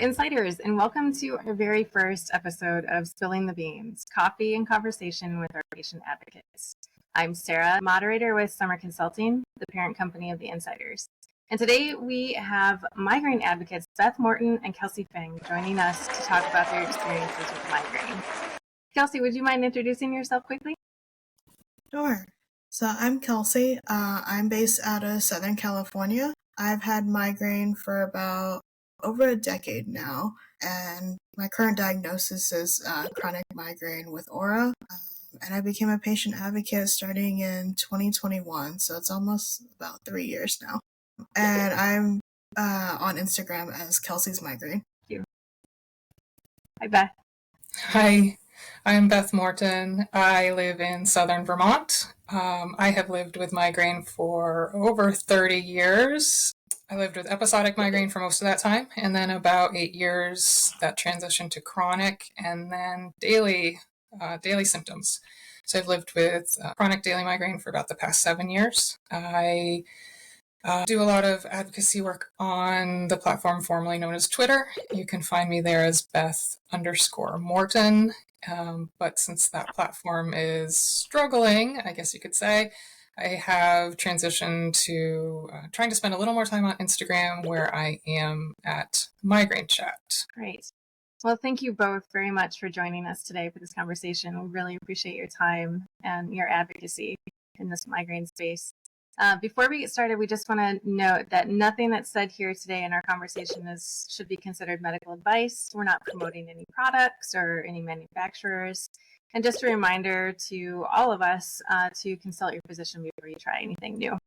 Insiders, and welcome to our very first episode of Spilling the Beans, Coffee and Conversation with our Patient Advocates. I'm Sarah, moderator with Summer Consulting, the parent company of the Insiders. And today we have migraine advocates Beth Morton and Kelsey Feng joining us to talk about their experiences with migraine. Kelsey, would you mind introducing yourself quickly? Sure. So I'm Kelsey. I'm based out of Southern California. I've had migraine for about over a decade now, and my current diagnosis is chronic migraine with aura. And I became a patient advocate starting in 2021, so it's almost about 3 years now. And I'm on Instagram as Kelsey's Migraine. Thank you. Hi, Beth. Hi, I'm Beth Morton. I live in southern Vermont. I have lived with migraine for over 30 years. I lived with episodic migraine for most of that time, and then about 8 years that transitioned to chronic, and then daily symptoms. So I've lived with chronic daily migraine for about the past 7 years. I do a lot of advocacy work on the platform formerly known as Twitter. You can find me there as Beth_Morton. But since that platform is struggling, I guess you could say, I have transitioned to trying to spend a little more time on Instagram, where I am at Migraine Chat. Great. Well, thank you both very much for joining us today for this conversation. We really appreciate your time and your advocacy in this migraine space. Before we get started, we just want to note that nothing that's said here today in our conversation should be considered medical advice. We're not promoting any products or any manufacturers. And just a reminder to all of us to consult your physician before you try anything new.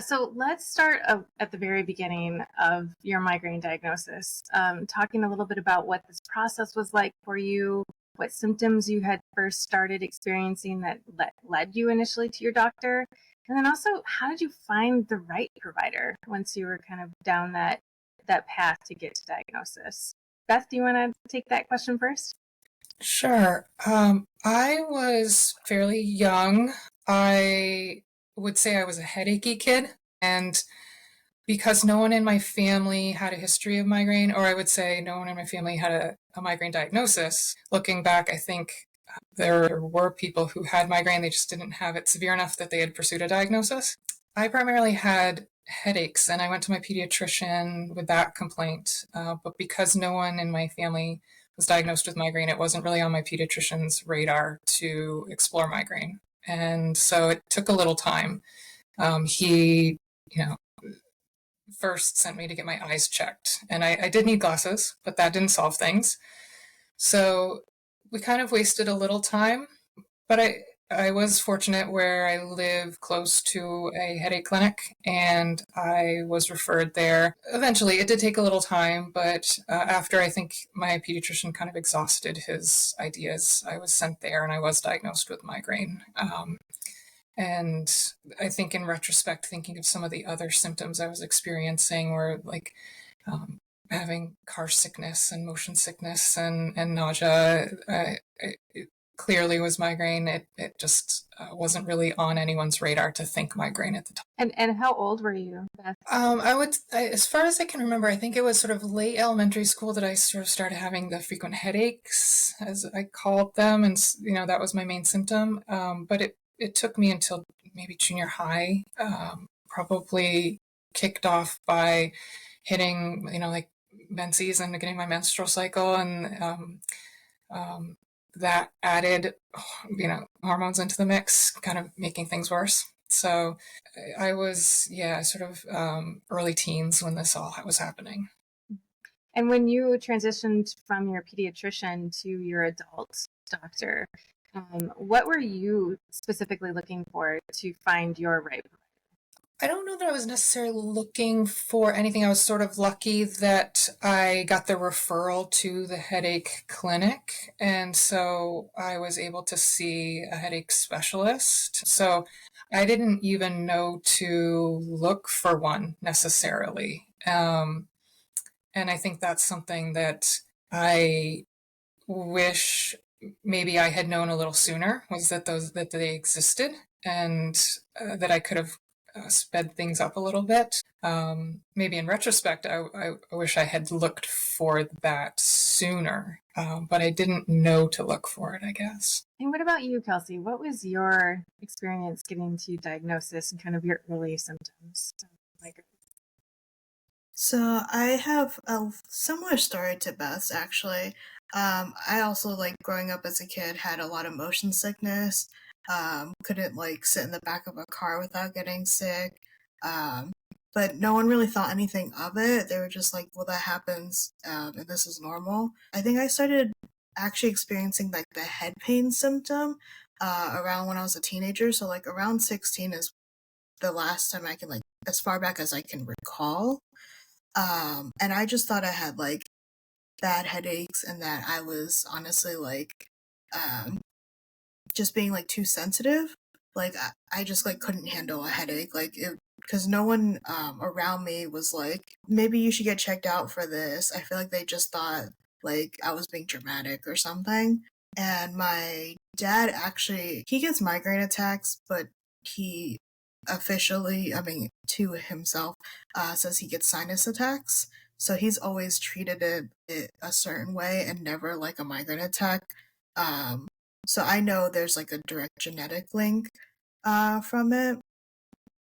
So let's start at the very beginning of your migraine diagnosis, talking a little bit about what this process was like for you, what symptoms you had first started experiencing that led you initially to your doctor, and then also how did you find the right provider once you were kind of down that path to get to diagnosis? Beth, do you want to take that question first? Sure. I was fairly young. I would say I was a headachy kid, and because no one in my family had a history of migraine, or I would say no one in my family had a migraine diagnosis, looking back, I think there were people who had migraine, they just didn't have it severe enough that they had pursued a diagnosis. I primarily had headaches, and I went to my pediatrician with that complaint, but because no one in my family was diagnosed with migraine, it wasn't really on my pediatrician's radar to explore migraine. And so it took a little time. He, first sent me to get my eyes checked. And I did need glasses, but that didn't solve things. So we kind of wasted a little time, but I was fortunate where I live close to a headache clinic, and I was referred there. Eventually, it did take a little time, but after I think my pediatrician kind of exhausted his ideas, I was sent there and I was diagnosed with migraine. And I think in retrospect, thinking of some of the other symptoms I was experiencing were like having car sickness and motion sickness and nausea. It clearly was migraine. It just wasn't really on anyone's radar to think migraine at the time. And how old were you, Beth? As far as I can remember, I think it was sort of late elementary school that I sort of started having the frequent headaches, as I called them, and that was my main symptom. But it took me until maybe junior high, probably kicked off by hitting, like menses and getting my menstrual cycle, and that added, hormones into the mix, kind of making things worse. So I was, sort of early teens when this all was happening. And when you transitioned from your pediatrician to your adult doctor, what were you specifically looking for to find your right provider? I don't know that I was necessarily looking for anything. I was sort of lucky that I got the referral to the headache clinic, and so I was able to see a headache specialist. So I didn't even know to look for one necessarily. And I think that's something that I wish maybe I had known a little sooner, was that they existed, and that I could have sped things up a little bit. Maybe in retrospect, I wish I had looked for that sooner, but I didn't know to look for it, I guess. And what about you, Kelsey? What was your experience getting to diagnosis and kind of your early symptoms of migraine? So I have a similar story to Beth's actually. I also like growing up as a kid had a lot of motion sickness. Couldn't like sit in the back of a car without getting sick. Um, but no one really thought anything of it. They were just like, well, that happens, and this is normal. I think I started actually experiencing like the head pain symptom around when I was a teenager. So like around 16 is the last time I can like as far back as I can recall. And I just thought I had like bad headaches and that I was honestly like um just being like too sensitive. Like I just like couldn't handle a headache. Like it because no one around me was like, maybe you should get checked out for this. I feel like they just thought like I was being dramatic or something. And my dad actually he gets migraine attacks, but he officially, I mean, to himself, says he gets sinus attacks. So he's always treated it a certain way and never like a migraine attack. Um, so I know there's like a direct genetic link from it.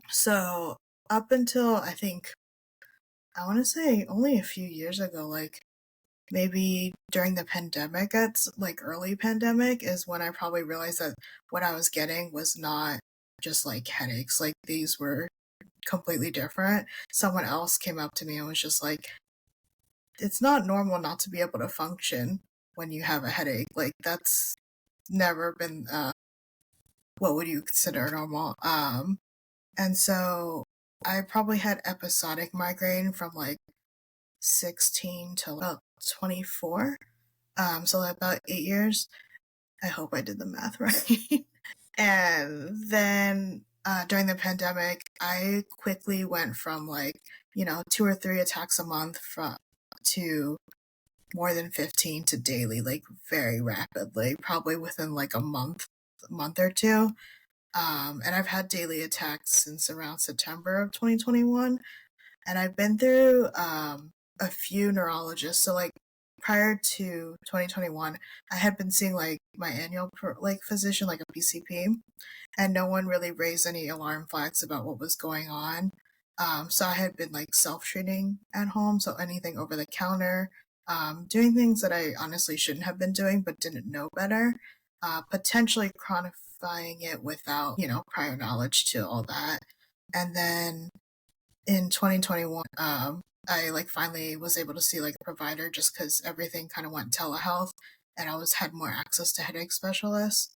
So up until I think, I want to say only a few years ago, like maybe during the pandemic, it's like early pandemic, is when I probably realized that what I was getting was not just like headaches. Like these were completely different. Someone else came up to me and was just like, it's not normal not to be able to function when you have a headache. Like that's never been what would you consider normal. And so I probably had episodic migraine from like 16 to about 24. So like about 8 years. I hope I did the math right. And then during the pandemic, I quickly went from like, 2 or 3 attacks a month to more than 15 to daily, like very rapidly, probably within like a month or two. And I've had daily attacks since around September of 2021. And I've been through a few neurologists. So like prior to 2021, I had been seeing like my annual like physician, like a PCP, and no one really raised any alarm flags about what was going on. So I had been like self-treating at home, so anything over the counter, doing things that I honestly shouldn't have been doing but didn't know better, potentially chronifying it without, prior knowledge to all that. And then in 2021, I like finally was able to see like a provider just because everything kind of went telehealth, and I was had more access to headache specialists.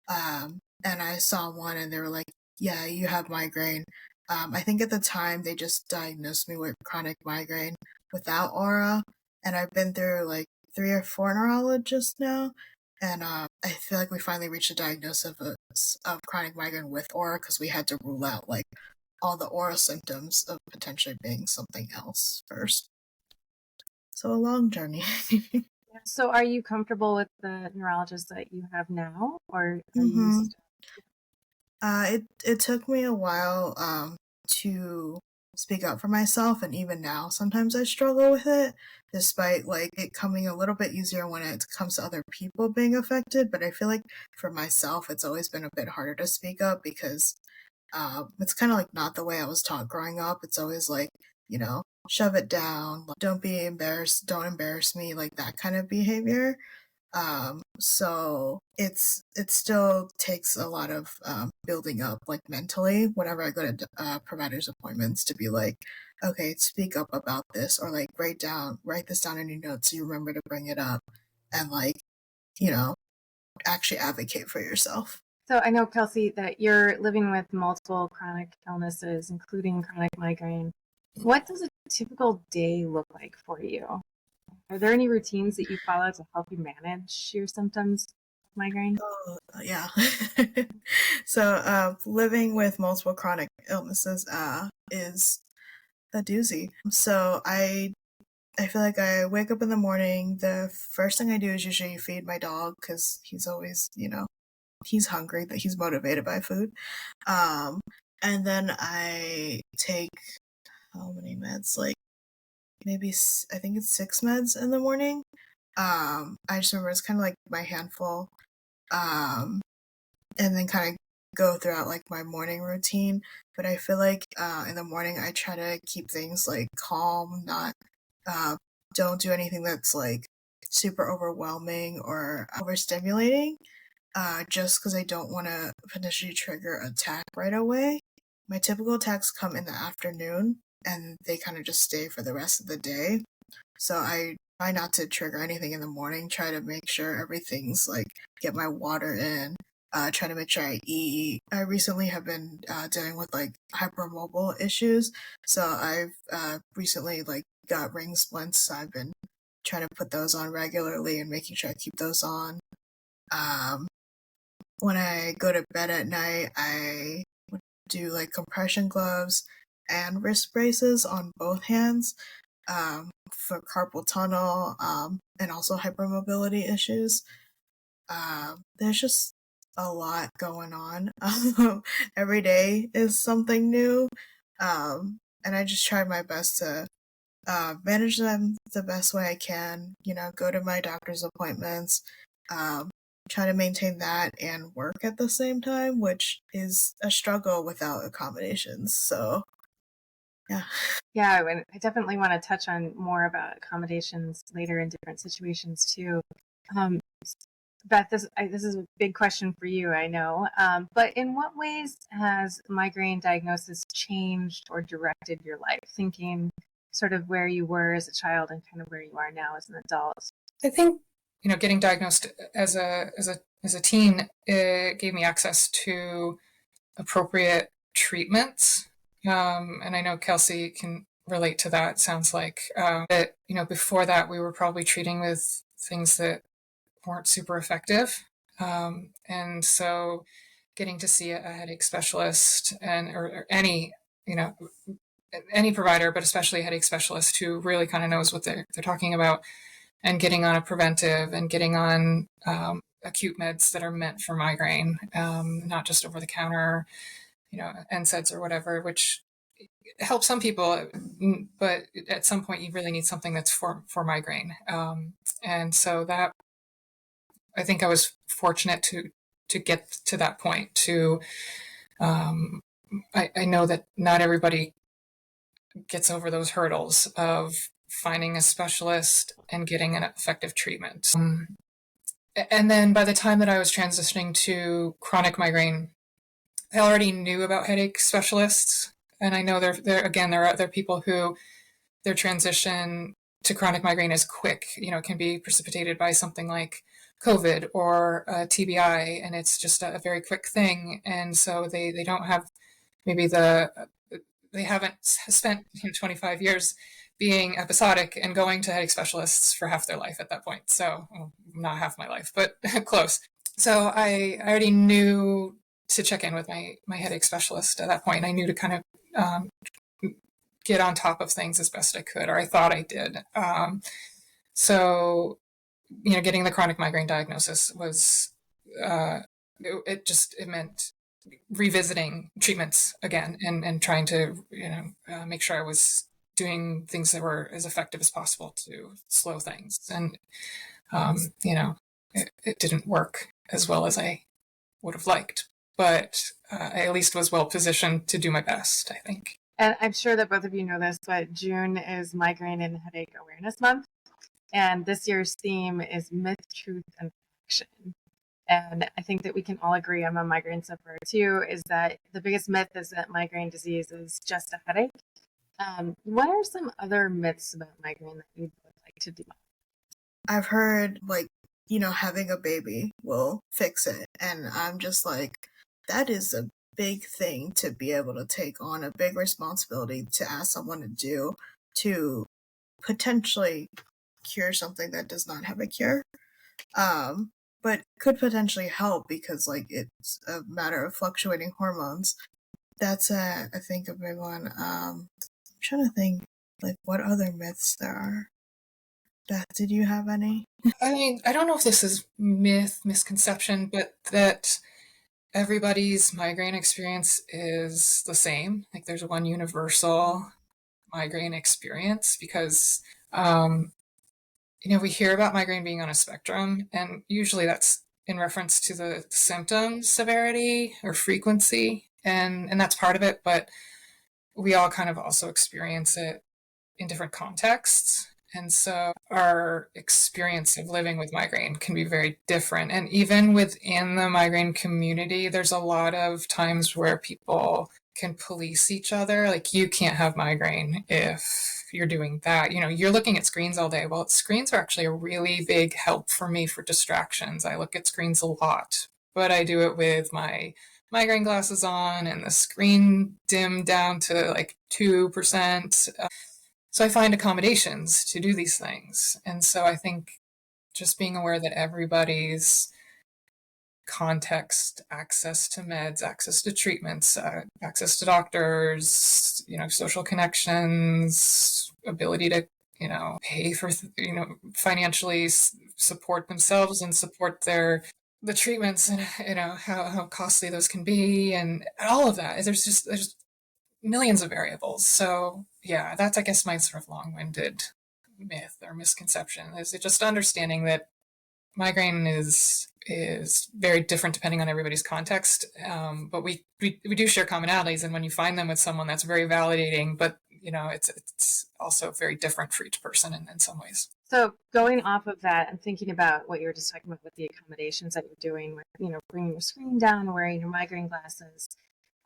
And I saw one, and they were like, "Yeah, you have migraine." I think at the time they just diagnosed me with chronic migraine without aura, and I've been through like 3 or 4 neurologists now, and I feel like we finally reached a diagnosis of chronic migraine with aura because we had to rule out like all the aura symptoms of potentially being something else first. So a long journey. So are you comfortable with the neurologist that you have now, or are you hmm still? It took me a while to speak up for myself, and even now sometimes I struggle with it, despite like it coming a little bit easier when it comes to other people being affected. But I feel like for myself, it's always been a bit harder to speak up because it's kind of like not the way I was taught growing up. It's always like, shove it down, like, don't be embarrassed, don't embarrass me, like that kind of behavior. So it still takes a lot of building up, like mentally, whenever I go to providers' appointments, to be like, okay, speak up about this, or like write this down in your notes so you remember to bring it up, and like, you know, actually advocate for yourself. So I know, Kelsey, that you're living with multiple chronic illnesses, including chronic migraine. What does a typical day look like for you? Are there any routines that you follow to help you manage your symptoms of migraine? Yeah. So, living with multiple chronic illnesses is a doozy. So, I feel like I wake up in the morning. The first thing I do is usually feed my dog because he's always, he's hungry, that he's motivated by food. Um, And then I take how many meds? Like maybe I think it's 6 meds in the morning. I just remember it's kind of like my handful. Um, and then kind of go throughout like my morning routine. But I feel like in the morning I try to keep things like calm, not uh, don't do anything that's like super overwhelming or overstimulating. Just because I don't want to potentially trigger an attack right away. My typical attacks come in the afternoon and they kind of just stay for the rest of the day. So I try not to trigger anything in the morning, try to make sure everything's like get my water in, try to make sure I eat. I recently have been dealing with like hypermobile issues. So I've recently like got ring splints. So I've been trying to put those on regularly and making sure I keep those on. Um, when I go to bed at night, I do like compression gloves and wrist braces on both hands for carpal tunnel and also hypermobility issues. There's just a lot going on. Every day is something new. And I just try my best to manage them the best way I can, go to my doctor's appointments, um, try to maintain that and work at the same time, which is a struggle without accommodations. So, yeah. Yeah, and I definitely want to touch on more about accommodations later in different situations too. Um, Beth, this is a big question for you, I know. But in what ways has migraine diagnosis changed or directed your life? Thinking sort of where you were as a child and kind of where you are now as an adult. I think getting diagnosed as a teen, it gave me access to appropriate treatments, and I know Kelsey can relate to that. Sounds like that before that we were probably treating with things that weren't super effective, and so getting to see a headache specialist or any any provider, but especially a headache specialist who really kind of knows what they're talking about, and getting on a preventive and getting on acute meds that are meant for migraine, not just over the counter, NSAIDs or whatever, which helps some people, but at some point you really need something that's for migraine. And so that, I think I was fortunate to get to that point. I know that not everybody gets over those hurdles of finding a specialist and getting an effective treatment. And then by the time that I was transitioning to chronic migraine, I already knew about headache specialists. And I know there are other people who their transition to chronic migraine is quick. It can be precipitated by something like COVID or TBI, and it's just a very quick thing. And so they don't have maybe they haven't spent 25 years being episodic and going to headache specialists for half their life at that point. So, well, not half my life, but close. So I already knew to check in with my headache specialist at that point. And I knew to kind of get on top of things as best I could, or I thought I did. So, getting the chronic migraine diagnosis was, it meant revisiting treatments again and trying to, make sure I was doing things that were as effective as possible to slow things. And, it didn't work as well as I would have liked, but I at least was well positioned to do my best, I think. And I'm sure that both of you know this, but June is Migraine and Headache Awareness Month. And this year's theme is Myth, Truth, and Action. And I think that we can all agree, I'm a migraine sufferer too, is that the biggest myth is that migraine disease is just a headache. What are some other myths about migraine that you'd like to debunk? I've heard having a baby will fix it. And I'm just like, that is a big thing to be able to take on, a big responsibility to ask someone to do, to potentially cure something that does not have a cure. But could potentially help because it's a matter of fluctuating hormones. That's I think a big one. I'm trying to think what other myths there are. Beth, did you have any? I mean, I don't know if this is misconception, but that everybody's migraine experience is the same. Like there's one universal migraine experience because, um, we hear about migraine being on a spectrum, and usually that's in reference to the symptom severity or frequency, and that's part of it, but we all kind of also experience it in different contexts. And so our experience of living with migraine can be very different. And even within the migraine community, there's a lot of times where people can police each other. Like, you can't have migraine if you're doing that. You're looking at screens all day. Well, screens are actually a really big help for me for distractions. I look at screens a lot, but I do it with my migraine glasses on and the screen dimmed down to like 2%. So I find accommodations to do these things. And so I think just being aware that everybody's context, access to meds, access to treatments, access to doctors, social connections, ability to, pay for, financially support themselves and support the treatments, and, how costly those can be, and all of that. There's millions of variables. So yeah, that's, I guess, my sort of long-winded myth or misconception, is it just understanding that migraine is very different depending on everybody's context. But we do share commonalities, and when you find them with someone, that's very validating. But it's also very different for each person in some ways. So going off of that and thinking about what you were just talking about with the accommodations that you're doing with, bringing your screen down, wearing your migraine glasses,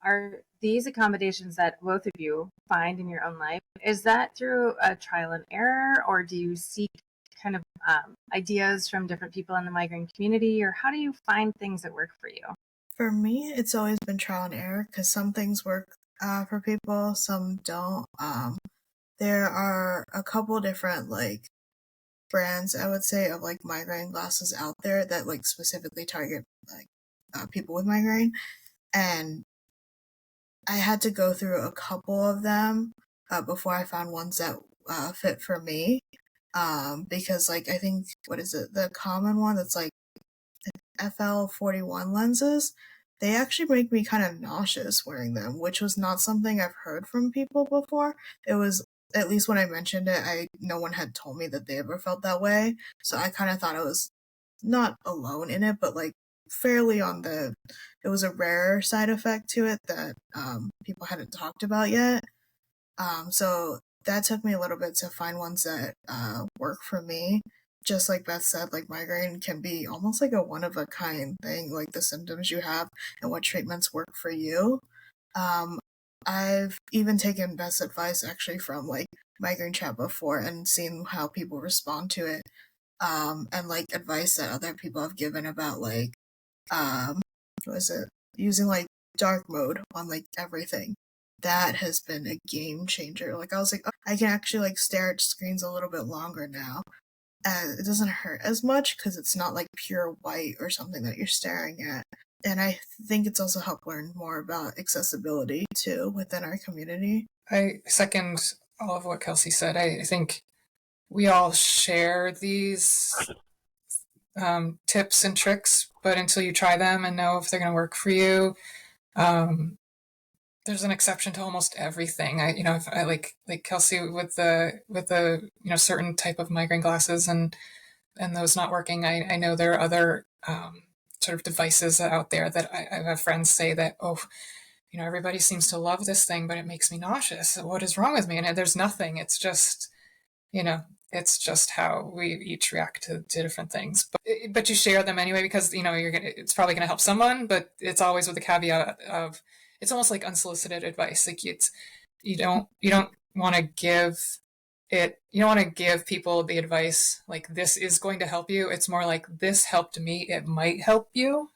are these accommodations that both of you find in your own life, is that through a trial and error, or do you seek kind of ideas from different people in the migraine community, or how do you find things that work for you? For me, it's always been trial and error, because some things work for people, some don't. There are a couple different brands, I would say, of migraine glasses out there that specifically target people with migraine, and I had to go through a couple of them before I found ones that fit for me. Because I think, what is it, the common one that's FL41 lenses, they actually make me kind of nauseous wearing them, which was not something I've heard from people before. It was, at least when I mentioned it, no one had told me that they ever felt that way. So I kind of thought I was not alone in it, but fairly on it was a rare side effect to it that people hadn't talked about yet. So that took me a little bit to find ones that work for me. Just like Beth said, migraine can be almost like a one-of-a-kind thing, the symptoms you have and what treatments work for you. I've even taken Beth's advice actually from migraine chat before and seen how people respond to it, and advice that other people have given about what is it, using dark mode on everything. That has been a game changer. I was oh, I can actually stare at screens a little bit longer now. It doesn't hurt as much because it's not pure white or something that you're staring at. And I think it's also helped learn more about accessibility too within our community. I second all of what Kelsey said. I think we all share these tips and tricks, but until you try them and know if they're going to work for you, there's an exception to almost everything. If I like Kelsey with the certain type of migraine glasses and those not working, I know there are other sort of devices out there that I have friends say that, oh, everybody seems to love this thing, but it makes me nauseous. What is wrong with me? And there's nothing. It's just, it's just how we each react to different things. But you share them anyway because it's probably gonna help someone. But it's always with the caveat of, it's almost like unsolicited advice. You don't want to give it. You don't want to give people the advice this is going to help you. It's more like, this helped me. It might help you.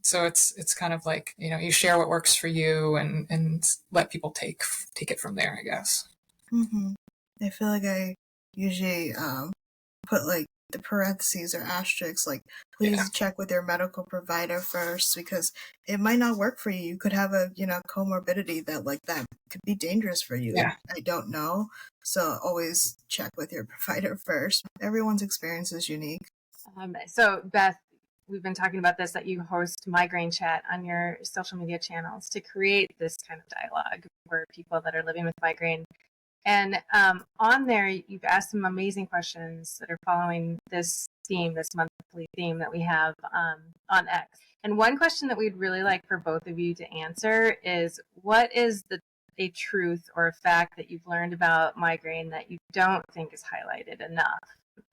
So it's kind of you share what works for you and let people take it from there, I guess. Mm-hmm. I feel like I usually put the parentheses or asterisks please check with your medical provider first, because it might not work for you. You could have a comorbidity that could be dangerous for you. Yeah. I don't know, so always check with your provider first. Everyone's experience is unique. So Beth, we've been talking about this, that you host migraine chat on your social media channels to create this kind of dialogue for people that are living with migraine. And on there, you've asked some amazing questions that are following this theme, this monthly theme that we have on X. And one question that we'd really like for both of you to answer is, what is a truth or a fact that you've learned about migraine that you don't think is highlighted enough?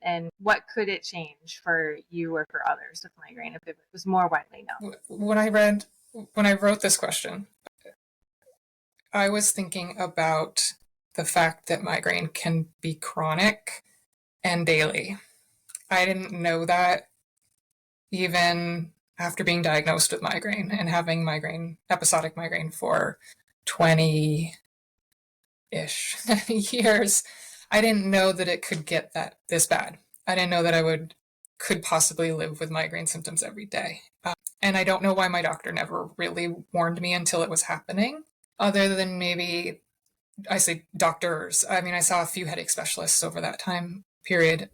And what could it change for you or for others with migraine if it was more widely known? When I wrote this question, I was thinking about the fact that migraine can be chronic and daily. I didn't know that even after being diagnosed with migraine and having episodic migraine for 20-ish years. I didn't know that it could get this bad. I didn't know that I could possibly live with migraine symptoms every day. And I don't know why my doctor never really warned me until it was happening, other than maybe, I say doctors. I mean, I saw a few headache specialists over that time period.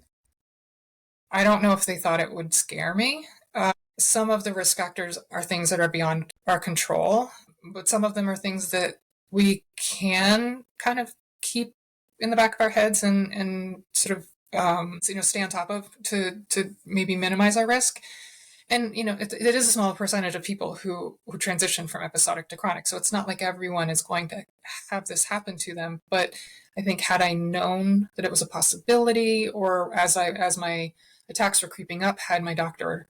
I don't know if they thought it would scare me. Some of the risk factors are things that are beyond our control, but some of them are things that we can kind of keep in the back of our heads and sort of stay on top of to maybe minimize our risk. And it is a small percentage of people who transition from episodic to chronic, so it's not like everyone is going to have this happen to them. But I think had I known that it was a possibility, or as my attacks were creeping up, had my doctor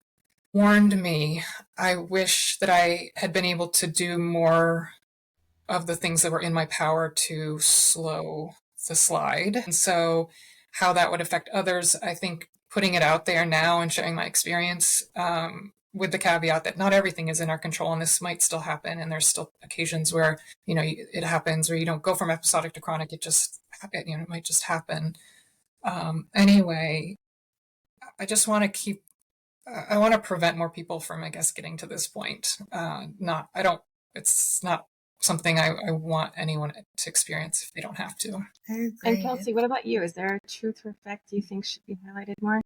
warned me, I wish that I had been able to do more of the things that were in my power to slow the slide. And so how that would affect others, I think putting it out there now and sharing my experience, with the caveat that not everything is in our control, and this might still happen, and there's still occasions where it happens, or you don't go from episodic to chronic, it might just happen. Anyway, I just want to prevent more people from, I guess, getting to this point. It's not something I want anyone to experience if they don't have to. I agree. And Kelsey, what about you? Is there a truth or fact you think should be highlighted more?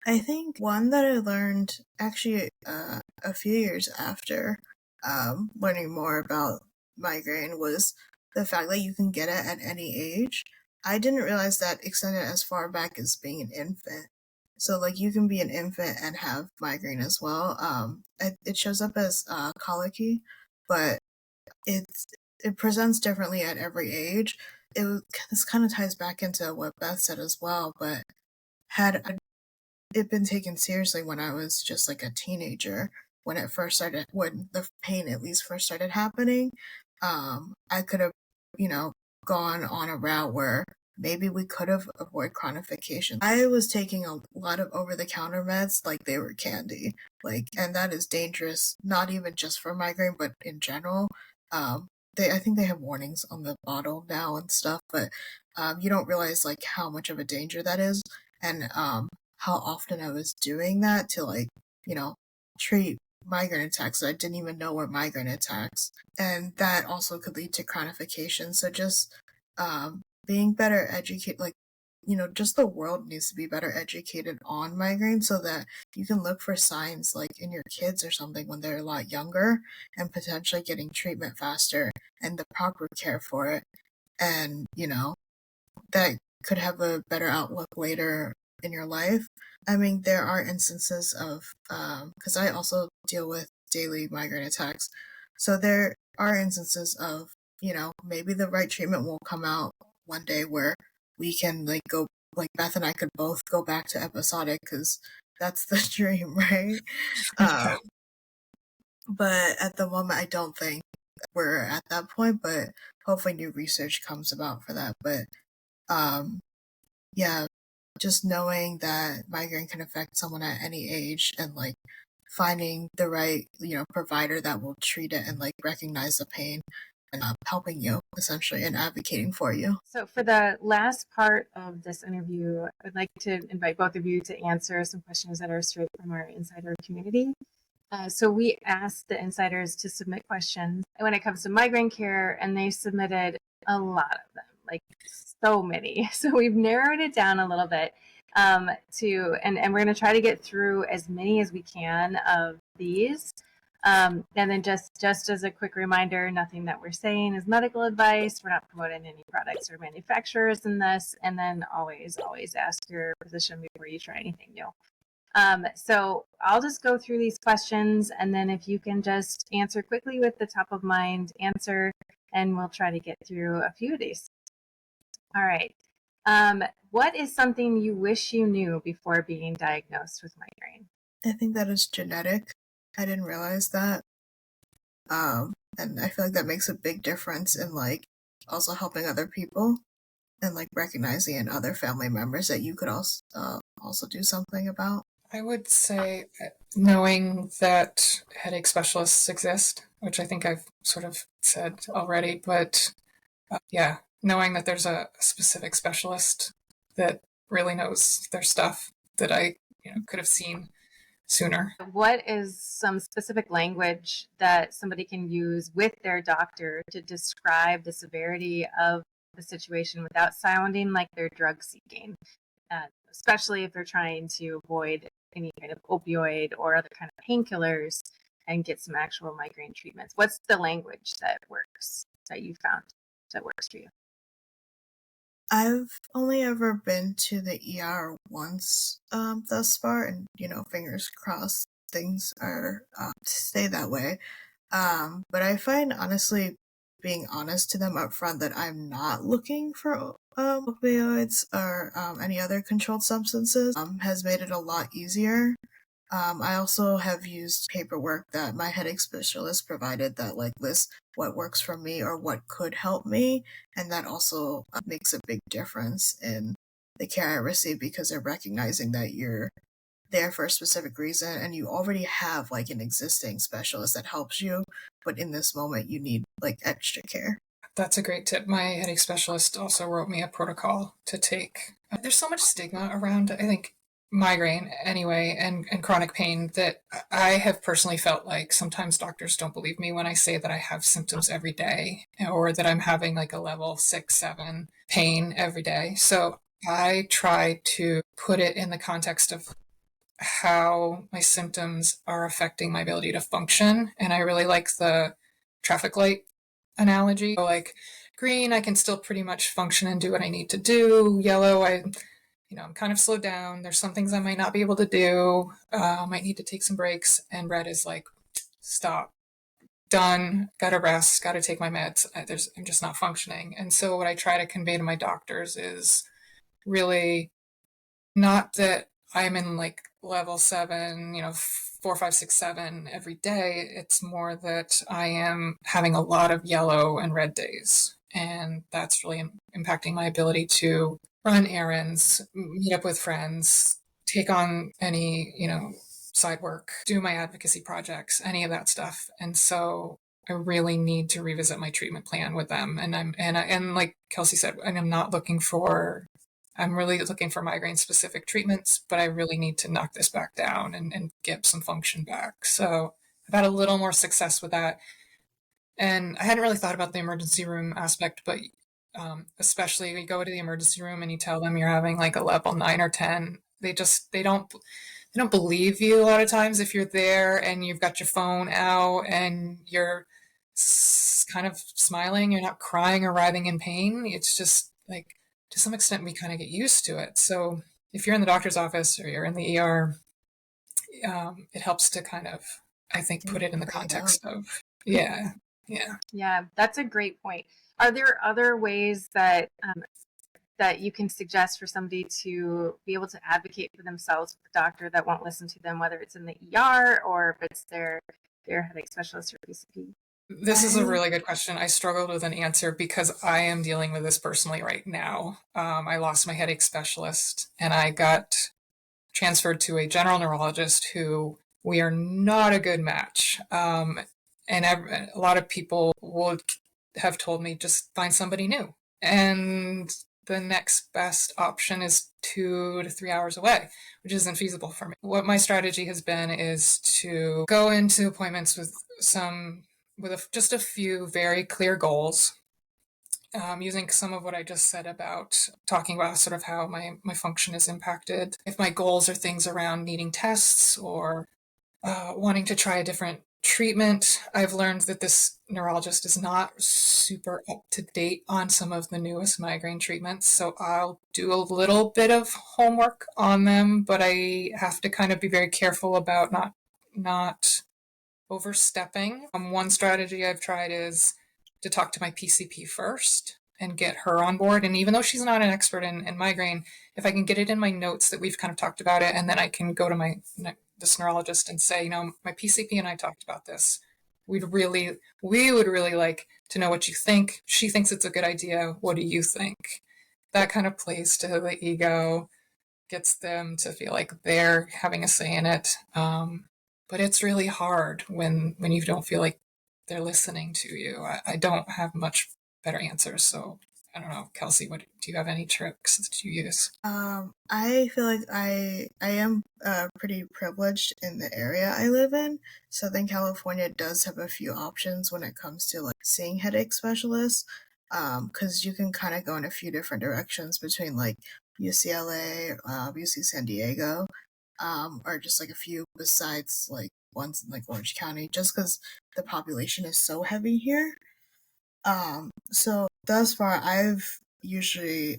I think one that I learned actually a few years after learning more about migraine was the fact that you can get it at any age. I didn't realize that extended as far back as being an infant. So, like, you can be an infant and have migraine as well. It shows up as colicky, but it presents differently at every age. This kind of ties back into what Beth said as well, but had it been taken seriously when I was just like a teenager, when the pain at least first started happening, I could have, gone on a route where maybe we could have avoided chronification. I was taking a lot of over-the-counter meds like they were candy, and that is dangerous, not even just for migraine, but in general. I think they have warnings on the bottle now and stuff, but you don't realize how much of a danger that is, and how often I was doing that to treat migraine attacks. I didn't even know were migraine attacks, and that also could lead to chronification. So just being better educated, just the world needs to be better educated on migraine so that you can look for signs in your kids or something when they're a lot younger, and potentially getting treatment faster and the proper care for it. And, that could have a better outlook later in your life. I mean, there are instances of, because I also deal with daily migraine attacks. So there are instances of, maybe the right treatment will come out one day where we can go, Beth and I could both go back to episodic, because that's the dream, right? But at the moment, I don't think we're at that point, but hopefully new research comes about for that. But yeah, just knowing that migraine can affect someone at any age, and finding the right provider that will treat it and recognize the pain, and helping you essentially and advocating for you. So for the last part of this interview, I'd like to invite both of you to answer some questions that are straight from our insider community. So we asked the insiders to submit questions when it comes to migraine care, and they submitted a lot of them, so many. So we've narrowed it down a little bit. And we're going to try to get through as many as we can of these. And then just as a quick reminder, nothing that we're saying is medical advice. We're not promoting any products or manufacturers in this. And then always ask your physician before you try anything new. So I'll just go through these questions, and then if you can just answer quickly with the top of mind answer, and we'll try to get through a few of these. All right. What is something you wish you knew before being diagnosed with migraine? I think that is genetic. I didn't realize that. And I feel like that makes a big difference in like also helping other people and like recognizing in other family members that you could also do something about. I would say knowing that headache specialists exist, which I think I've sort of said already, but yeah, knowing that there's a specific specialist that really knows their stuff that I could have seen sooner. What is some specific language that somebody can use with their doctor to describe the severity of the situation without sounding like they're drug seeking, especially if they're trying to avoid any kind of opioid or other kind of painkillers and get some actual migraine treatments? What's the language that works, that you found that works for you? I've only ever been to the ER once thus far, and fingers crossed things are stay that way. But I find honestly being honest to them up front that I'm not looking for opioids or any other controlled substances has made it a lot easier. I also have used paperwork that my headache specialist provided that like lists what works for me or what could help me, and that also makes a big difference in the care I receive because they're recognizing that you're there for a specific reason and you already have like an existing specialist that helps you, but in this moment you need like extra care. That's a great tip. My headache specialist also wrote me a protocol to take. There's so much stigma around, I think, migraine anyway, and chronic pain that I have personally felt like sometimes doctors don't believe me when I say that I have symptoms every day or that I'm having like a level 6, 7 pain every day. So I try to put it in the context of how my symptoms are affecting my ability to function. And I really like the traffic light analogy. So like green, I can still pretty much function and do what I need to do. Yellow, I'm kind of slowed down. There's some things I might not be able to do. Might need to take some breaks. And red is like, stop, done, gotta rest, gotta take my meds. I'm just not functioning. And so what I try to convey to my doctors is really not that I'm in like level 7, 4, 5, 6, 7 every day. It's more that I am having a lot of yellow and red days. And that's really impacting my ability to run errands, meet up with friends, take on any, side work, do my advocacy projects, any of that stuff. And so I really need to revisit my treatment plan with them. And like Kelsey said, and I'm really looking for migraine specific treatments, but I really need to knock this back down and get some function back. So I've had a little more success with that. And I hadn't really thought about the emergency room aspect, but especially when you go to the emergency room and you tell them you're having like a level 9 or 10, they don't believe you a lot of times if you're there and you've got your phone out and you're kind of smiling, you're not crying or writhing in pain. It's just like, to some extent, we kind of get used to it. So if you're in the doctor's office or you're in the ER, it helps to kind of, I think, put it in the context of, yeah. Yeah, that's a great point. Are there other ways that you can suggest for somebody to be able to advocate for themselves with a doctor that won't listen to them, whether it's in the ER or if it's their headache specialist or PCP? This is a really good question. I struggled with an answer because I am dealing with this personally right now. I lost my headache specialist and I got transferred to a general neurologist who we are not a good match. And a lot of people would have told me just find somebody new. And the next best option is 2 to 3 hours away, which isn't feasible for me. What my strategy has been is to go into appointments with just a few very clear goals using some of what I just said about talking about sort of how my function is impacted. If my goals are things around needing tests or wanting to try a different treatment, I've learned that this neurologist is not super up to date on some of the newest migraine treatments. So I'll do a little bit of homework on them, but I have to kind of be very careful about not overstepping. One strategy I've tried is to talk to my PCP first and get her on board. And even though she's not an expert in migraine, if I can get it in my notes that we've kind of talked about it, and then I can go to this neurologist and say, my PCP and I talked about this. We would really like to know what you think. She thinks it's a good idea. What do you think? That kind of plays to the ego, gets them to feel like they're having a say in it. But it's really hard when you don't feel like they're listening to you. I don't have much better answers. So I don't know, Kelsey, do you have any tricks that you use? I feel like I am pretty privileged in the area I live in. Southern California does have a few options when it comes to like seeing headache specialists, because you can kind of go in a few different directions between like UCLA, UC San Diego, or just like a few besides like ones in like Orange County, just because the population is so heavy here. So thus far, I've usually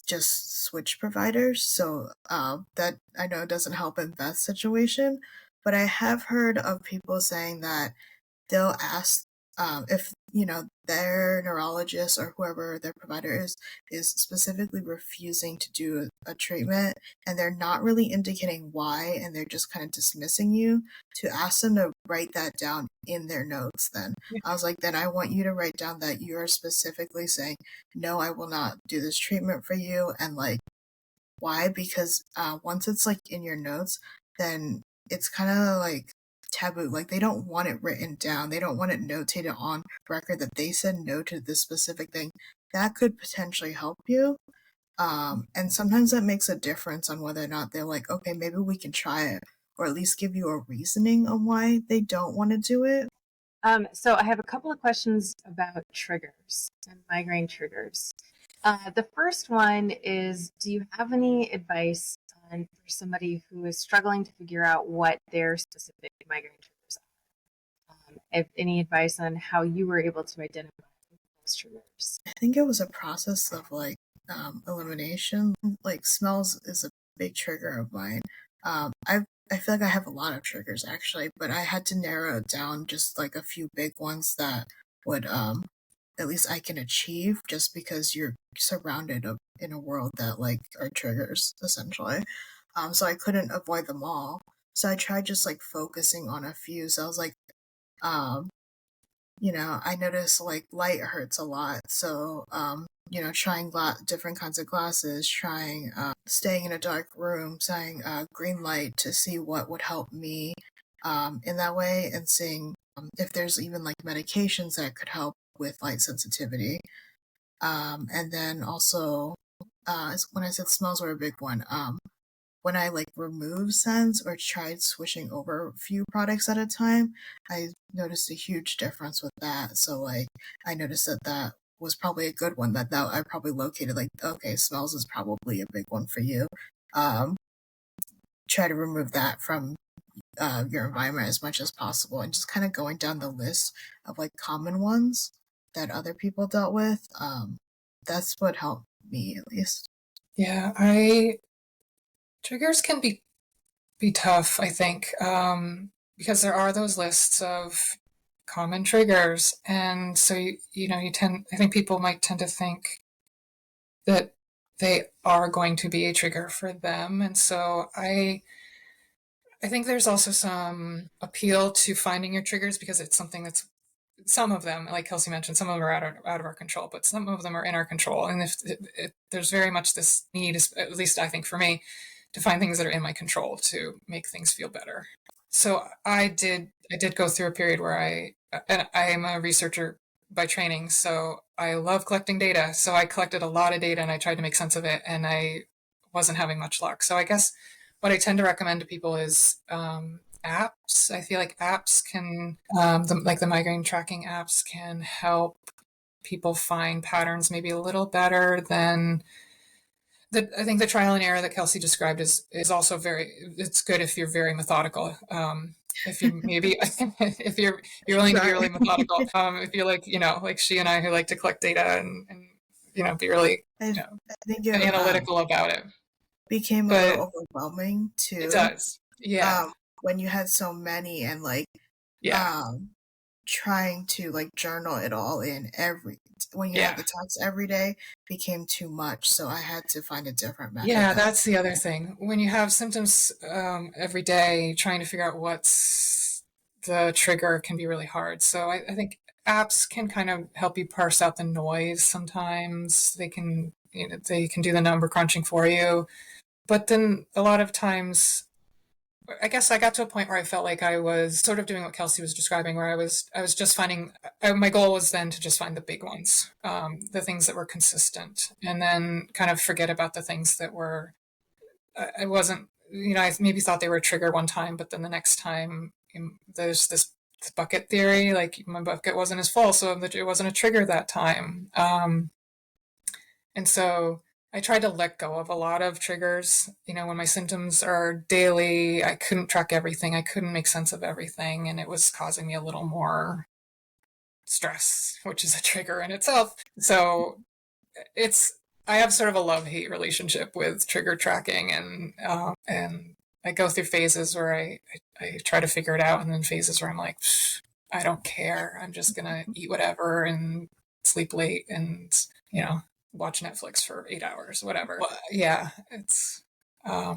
just switch providers. So that I know doesn't help in Beth's situation, but I have heard of people saying that they'll ask if their neurologist or whoever their provider is specifically refusing to do a treatment, and they're not really indicating why, and they're just kind of dismissing you, to ask them to write that down in their notes. Then I was like, then I want you to write down that you are specifically saying, no, I will not do this treatment for you, and like why, because once it's like in your notes, then it's kind of like taboo. Like they don't want it written down. They don't want it notated on record that they said no to this specific thing. That could potentially help you. And sometimes that makes a difference on whether or not they're like, okay, maybe we can try it, or at least give you a reasoning on why they don't want to do it. So I have a couple of questions about triggers and migraine triggers. The first one is, do you have any advice for somebody who is struggling to figure out what their specific migraine triggers are? Any advice on how you were able to identify those triggers? I think it was a process of like elimination. Like smells is a big trigger of mine. I feel like I have a lot of triggers actually, but I had to narrow it down just like a few big ones that would at least I can achieve, just because you're surrounded in a world that like are triggers essentially. So I couldn't avoid them all. So I tried just like focusing on a few. So I was like, um, I noticed like light hurts a lot. So, trying different kinds of glasses, trying staying in a dark room, saying green light to see what would help me in that way, and seeing if there's even like medications that could help with light sensitivity. And then also, when I said smells were a big one, when I like removed scents or tried switching over a few products at a time, I noticed a huge difference with that. So like I noticed that was probably a good one, that I probably located like, okay, smells is probably a big one for you. Um, Try to remove that from your environment as much as possible, and just kind of going down the list of like common ones that other people dealt with. That's what helped me at least. Yeah, triggers can be tough, I think, because there are those lists of common triggers, and so I think people might tend to think that they are going to be a trigger for them, and so I think there's also some appeal to finding your triggers, because it's something that's, some of them, like Kelsey mentioned, some of them are out of our control, but some of them are in our control. And if there's very much this need, at least I think for me, to find things that are in my control to make things feel better. So I did go through a period where and I am a researcher by training, so I love collecting data. So I collected a lot of data and I tried to make sense of it, and I wasn't having much luck. So I guess what I tend to recommend to people is apps. I feel like apps can, like the migraine tracking apps, can help people find patterns maybe a little better than I think the trial and error that Kelsey described is also it's good if you're very methodical. If you maybe if you're willing to be really methodical. If you're like, like she and I, who like to collect data and be really I think analytical about it. Became a little overwhelming too. It does. Yeah. When you had so many and trying to journal it all in when you had the text every day became too much, so I had to find a different method. Yeah, that's the other thing. When you have symptoms every day, trying to figure out what's the trigger can be really hard. So I think apps can kind of help you parse out the noise sometimes. They can do the number crunching for you. But then a lot of times, I guess I got to a point where I felt like I was sort of doing what Kelsey was describing, where I was just finding, my goal was then to just find the big ones, the things that were consistent, and then kind of forget about the things that were, I wasn't, I maybe thought they were a trigger one time, but then the next time there's this bucket theory, like my bucket wasn't as full, so it wasn't a trigger that time. And so I tried to let go of a lot of triggers. When my symptoms are daily, I couldn't track everything. I couldn't make sense of everything. And it was causing me a little more stress, which is a trigger in itself. So I have sort of a love-hate relationship with trigger tracking. And I go through phases where I try to figure it out. And then phases where I'm like, I don't care. I'm just going to eat whatever and sleep late and, watch Netflix for 8 hours, whatever. Well, yeah, it's, I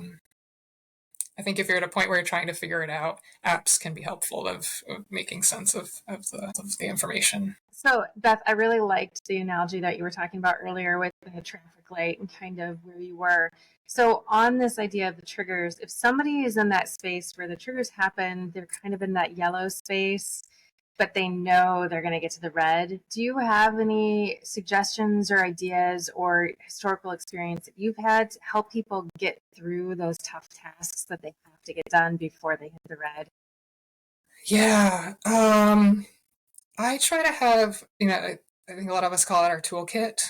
think if you're at a point where you're trying to figure it out, apps can be helpful of making sense of the information. So Beth, I really liked the analogy that you were talking about earlier with the traffic light and kind of where you were. So on this idea of the triggers, if somebody is in that space where the triggers happen, they're kind of in that yellow space, but they know they're going to get to the red. Do you have any suggestions or ideas or historical experience that you've had to help people get through those tough tasks that they have to get done before they hit the red? Yeah. I try to have, I think a lot of us call it our toolkit.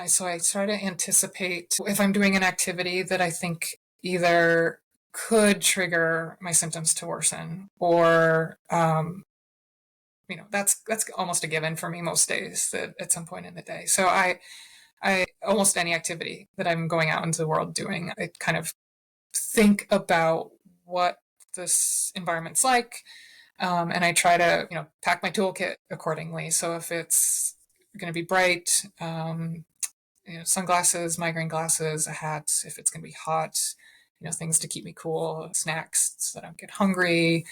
So I try to anticipate if I'm doing an activity that I think either could trigger my symptoms to worsen, or that's almost a given for me most days, that at some point in the day. So I almost any activity that I'm going out into the world doing, I kind of think about what this environment's like, and I try to pack my toolkit accordingly. So if it's going to be bright, sunglasses, migraine glasses, a hat. If it's going to be hot, things to keep me cool, snacks so that I don't get hungry.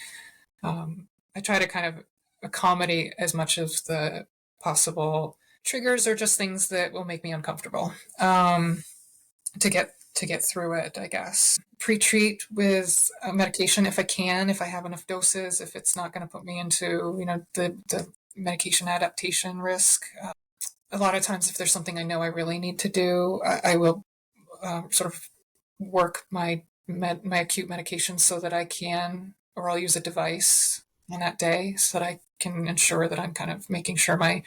I try to kind of accommodate as much of the possible triggers, or just things that will make me uncomfortable, to get through it, I guess. Pre-treat with medication if I can, if I have enough doses, if it's not going to put me into the medication adaptation risk. A lot of times, if there's something I know I really need to do, I will sort of work my acute medication so that I can, or I'll use a device on that day so that I can ensure that I'm kind of making sure I'm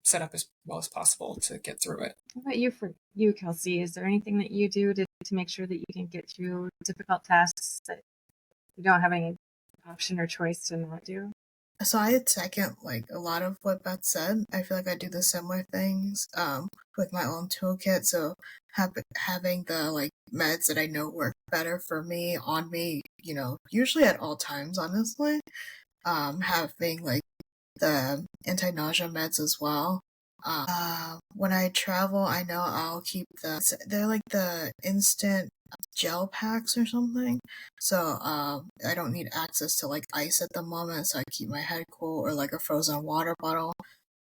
set up as well as possible to get through it. What about for you, Kelsey? Is there anything that you do to make sure that you can get through difficult tasks that you don't have any option or choice to not do? So I second a lot of what Beth said. I feel like I do the similar things with my own toolkit. So having the meds that I know work better for me on me, usually at all times, honestly. Having the anti-nausea meds as well. When I travel, I know I'll keep they're the instant gel packs or something. So I don't need access to ice at the moment, so I keep my head cool, or a frozen water bottle.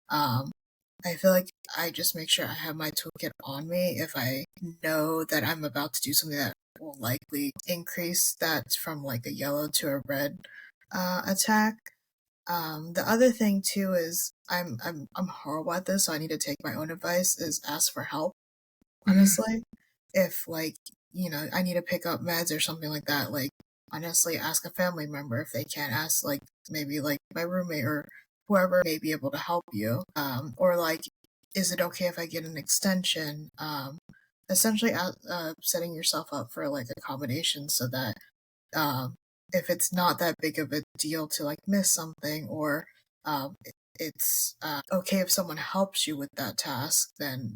I feel like I just make sure I have my toolkit on me if I know that I'm about to do something that will likely increase that from a yellow to a red attack. The other thing too is I'm horrible at this, so I need to take my own advice, is ask for help. Honestly, if I need to pick up meds or something like that, honestly ask a family member if they can't, ask maybe my roommate or whoever may be able to help you, or like, is it okay if I get an extension? Essentially, setting yourself up for like accommodation so that if it's not that big of a deal to like miss something, or it's okay if someone helps you with that task, then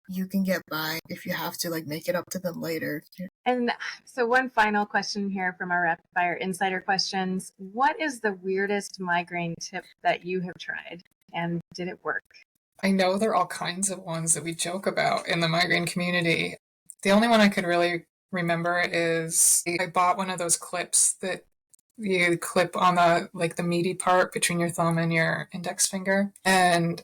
you can get by. If you have to like make it up to them later. And so one final question here from our rapid fire insider questions. What is the weirdest migraine tip that you have tried, and did it work? I know there are all kinds of ones that we joke about in the migraine community. The only one I could really remember is I bought one of those clips that you clip on the meaty part between your thumb and your index finger. And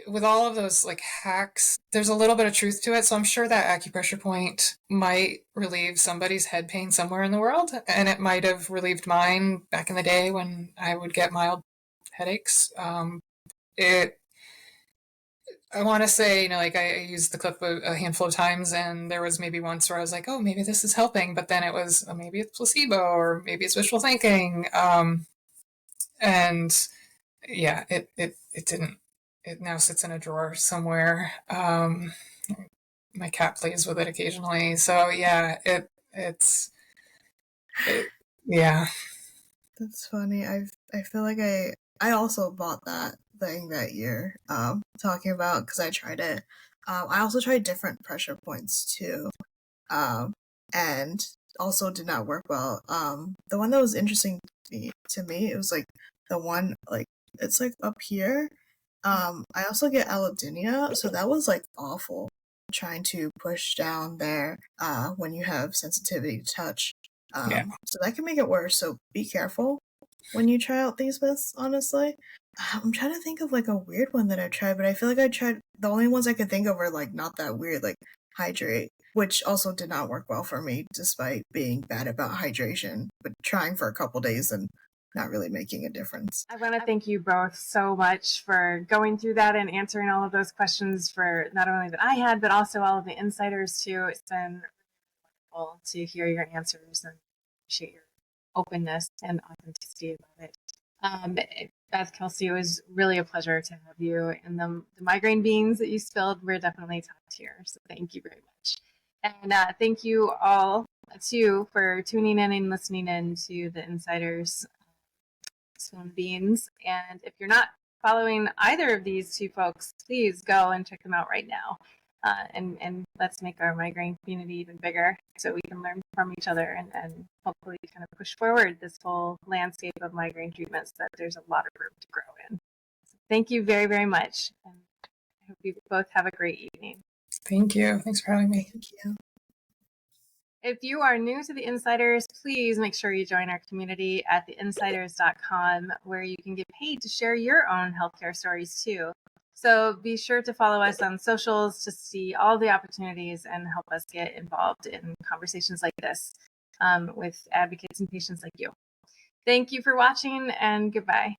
with all of those like hacks, there's a little bit of truth to it. So I'm sure that acupressure point might relieve somebody's head pain somewhere in the world. And it might have relieved mine back in the day when I would get mild headaches. I want to say, like I used the clip a handful of times, and there was maybe once where I was like, oh, maybe this is helping. But then it was, oh, maybe it's placebo, or maybe it's wishful thinking. And yeah, it didn't. It now sits in a drawer somewhere. My cat plays with it occasionally. So yeah, yeah. That's funny. I feel like I also bought that thing that year. Talking about, because I tried it. I also tried different pressure points too, and also did not work well. The one that was interesting to me, it was like the one like it's like up here. I also get allodynia, so that was like awful. Trying to push down there when you have sensitivity to touch. Yeah. So that can make it worse. So be careful when you try out these myths, honestly. I'm trying to think of like a weird one that I tried, but I feel like I tried the only ones I could think of were like not that weird, like hydrate, which also did not work well for me despite being bad about hydration, but trying for a couple days and not really making a difference. I want to thank you both so much for going through that and answering all of those questions for not only that I had, but also all of the insiders too. It's been wonderful to hear your answers and appreciate your openness and authenticity about it. Beth, Kelsey, it was really a pleasure to have you. And the migraine beans that you spilled were definitely top tier. So thank you very much. And thank you all too for tuning in and listening in to the Insiders Spoon Beans. And if you're not following either of these two folks, please go and check them out right now. And let's make our migraine community even bigger so we can learn from each other and hopefully kind of push forward this whole landscape of migraine treatments that there's a lot of room to grow in. So thank you very, very much. And I hope you both have a great evening. Thank you. Thanks for having me. Thank you. If you are new to the Insiders, please make sure you join our community at theinsiders.com, where you can get paid to share your own healthcare stories too. So be sure to follow us on socials to see all the opportunities and help us get involved in conversations like this with advocates and patients like you. Thank you for watching, and goodbye.